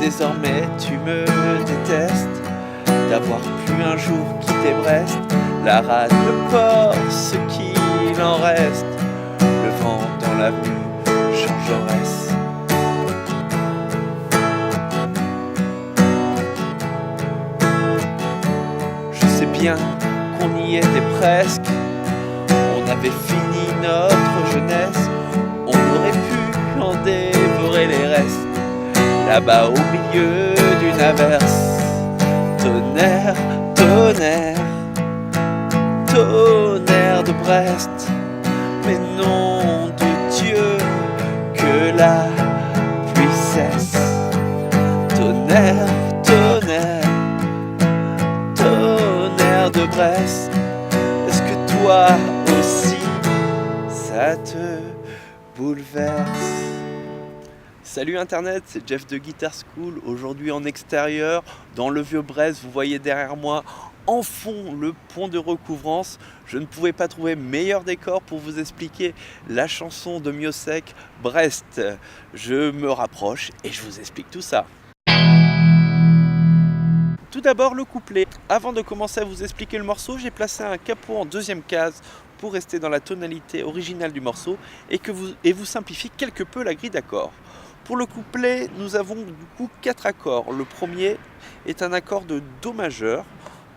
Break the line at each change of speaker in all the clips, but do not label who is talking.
Désormais tu me détestes d'avoir pu un jour quitter Brest. La rade, le port, ce qu'il en reste, le vent dans l'avenue Jean Jaurès. Je sais bien qu'on y était presque, on avait fini notre jeunesse, on aurait pu en dévorer les restes, là-bas au milieu d'une averse. Tonnerre, tonnerre, tonnerre de Brest, mais nom de Dieu, que la pluie cesse. Tonnerre, tonnerre, tonnerre de Brest, est-ce que toi aussi ça te bouleverse? Salut Internet, c'est Jeff de Guitar School, aujourd'hui en extérieur, dans le Vieux-Brest. Vous voyez derrière moi, en fond, le pont de Recouvrance. Je ne pouvais pas trouver meilleur décor pour vous expliquer la chanson de Miossec, Brest. Je me rapproche et je vous explique tout ça. Tout d'abord le couplet. Avant de commencer à vous expliquer le morceau, j'ai placé un capot en deuxième case pour rester dans la tonalité originale du morceau et vous simplifier quelque peu la grille d'accords. Pour le couplet, nous avons du coup 4 accords. Le premier est un accord de Do majeur.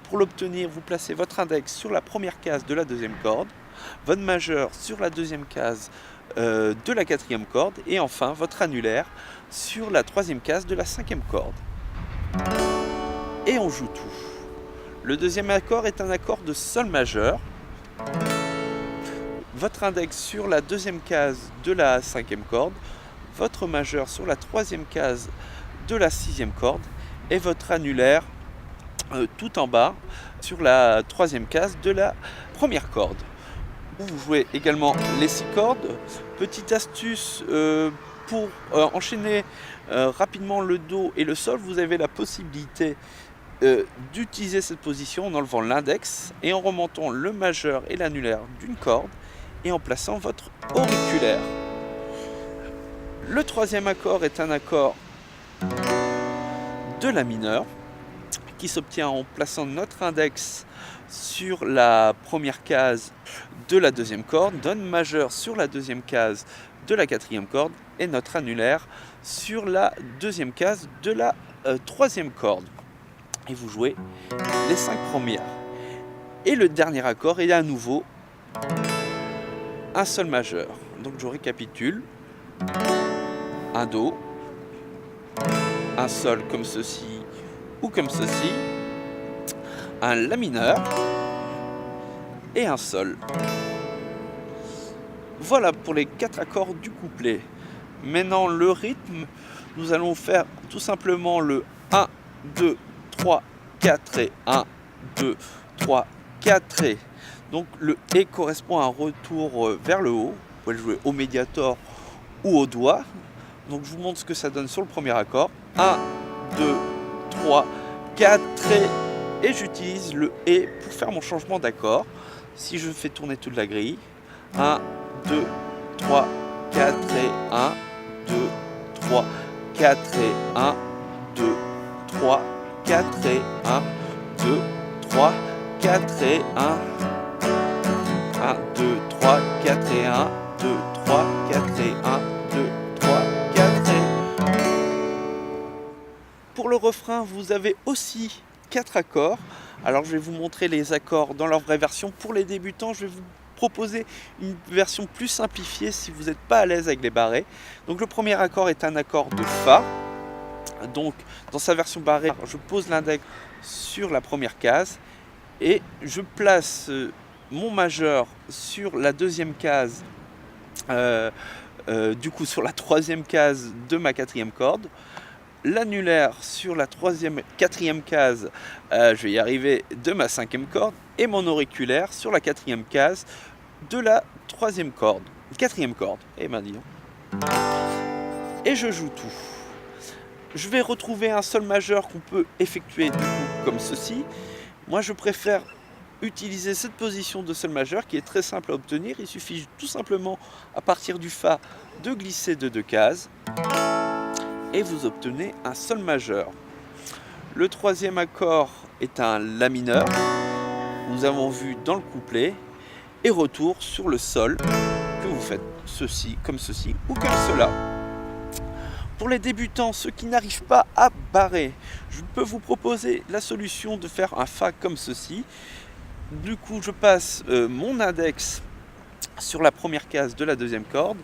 Pour l'obtenir, vous placez votre index sur la première case de la deuxième corde, votre majeur sur la deuxième case de la quatrième corde, et enfin votre annulaire sur la troisième case de la cinquième corde. Et on joue tout. Le deuxième accord est un accord de Sol majeur. Votre index sur la deuxième case de la cinquième corde, votre majeur sur la troisième case de la sixième corde et votre annulaire tout en bas sur la troisième case de la première corde. Vous jouez également les 6 cordes. Petite astuce pour enchaîner rapidement le Do et le Sol, vous avez la possibilité d'utiliser cette position en enlevant l'index et en remontant le majeur et l'annulaire d'une corde et en plaçant votre auriculaire. Le troisième accord est un accord de La mineur qui s'obtient en plaçant notre index sur la première case de la deuxième corde, donne majeur sur la deuxième case de la quatrième corde et notre annulaire sur la deuxième case de la troisième corde. Et vous jouez les 5 premières. Et le dernier accord est à nouveau un Sol majeur. Donc je récapitule. Un Do, un Sol comme ceci ou comme ceci, un La mineur et un Sol. Voilà pour les 4 accords du couplet. Maintenant le rythme, nous allons faire tout simplement le 1, 2, 3, 4 et 1, 2, 3, 4 et. Donc le Et correspond à un retour vers le haut. Vous pouvez le jouer au médiator ou au doigt. Donc je vous montre ce que ça donne sur le premier accord. 1, 2, 3, 4 et j'utilise le Et pour faire mon changement d'accord. Si je fais tourner toute la grille, 1, 2, 3, 4 et 1, 2, 3, 4 et 1, 2, 3, 4 et 1, 2, 3, 4 et 1, 1, 2, 3, 4 et 1, 2, 3, 4 et 1, 2, 3, 4 et... Pour le refrain, vous avez aussi 4 accords. Alors je vais vous montrer les accords dans leur vraie version. Pour les débutants, je vais vous proposer une version plus simplifiée si vous n'êtes pas à l'aise avec les barrés. Donc le premier accord est un accord de Fa. Donc dans sa version barrée, je pose l'index sur la première case et je place mon majeur sur la deuxième case, du coup sur la troisième case de ma quatrième corde, l'annulaire sur la quatrième case, je vais y arriver, de ma cinquième corde, et mon auriculaire sur la quatrième case de la quatrième corde, et ben dis donc. Et je joue tout. Je vais retrouver un Sol majeur qu'on peut effectuer du coup comme ceci. Moi je préfère utiliser cette position de Sol majeur qui est très simple à obtenir. Il suffit tout simplement à partir du Fa de glisser de 2 cases et vous obtenez un sol majeur. Le troisième accord est un la mineur, nous avons vu dans le couplet, et retour sur le sol, que vous faites ceci comme ceci ou comme cela. Pour les débutants, ceux qui n'arrivent pas à barrer, je peux vous proposer la solution de faire un fa comme ceci. Du coup, je passe mon index sur la première case de la deuxième corde,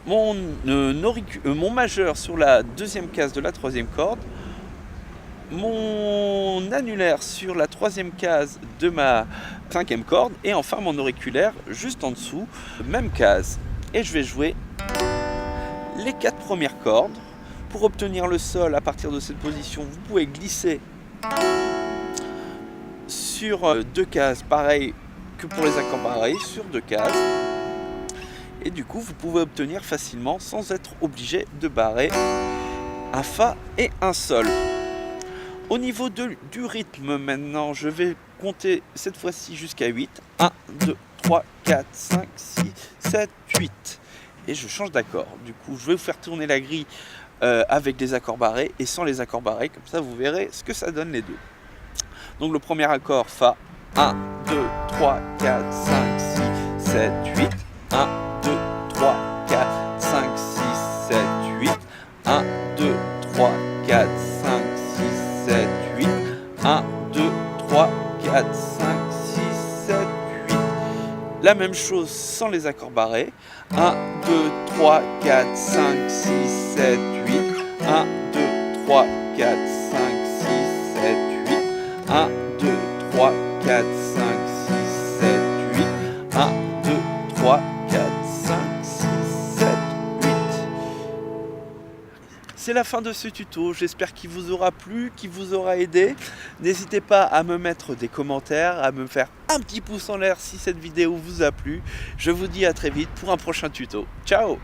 mon majeur sur la deuxième case de la troisième corde, mon annulaire sur la troisième case de ma cinquième corde, et enfin mon auriculaire juste en dessous, même case. Et je vais jouer les 4 premières cordes. Pour obtenir le sol à partir de cette position, vous pouvez glisser sur 2 cases, pareil que pour les accords barrés, sur 2 cases. Et du coup, vous pouvez obtenir facilement, sans être obligé de barrer, un fa et un sol. Au niveau du rythme maintenant, je vais compter cette fois-ci jusqu'à 8. 1, 2, 3, 4, 5, 6, 7, 8. Et je change d'accord. Du coup, je vais vous faire tourner la grille avec les accords barrés et sans les accords barrés. Comme ça, vous verrez ce que ça donne les deux. Donc le premier accord, fa. 1, 2, 3, 4, 5, 6, 7, 8. 1, 2, 3, 4, 5, 6, 7, 8. 1, 2, 3, 4, 5, 6, 7, 8. 1, 2, 3, 4, 5, 6, 7, 8. La même chose sans les accords barrés. 1, 2, 3, 4, 5, 6, 7, 8. 1, 2, 3, 4, 5, 6, 7, 8. 1, 2, 3, 4, 5, 6, 7, 8. 1, 2, 3, 4, 5, 6, 7, 8. C'est la fin de ce tuto, j'espère qu'il vous aura plu, qu'il vous aura aidé. N'hésitez pas à me mettre des commentaires, à me faire un petit pouce en l'air si cette vidéo vous a plu. Je vous dis à très vite pour un prochain tuto. Ciao!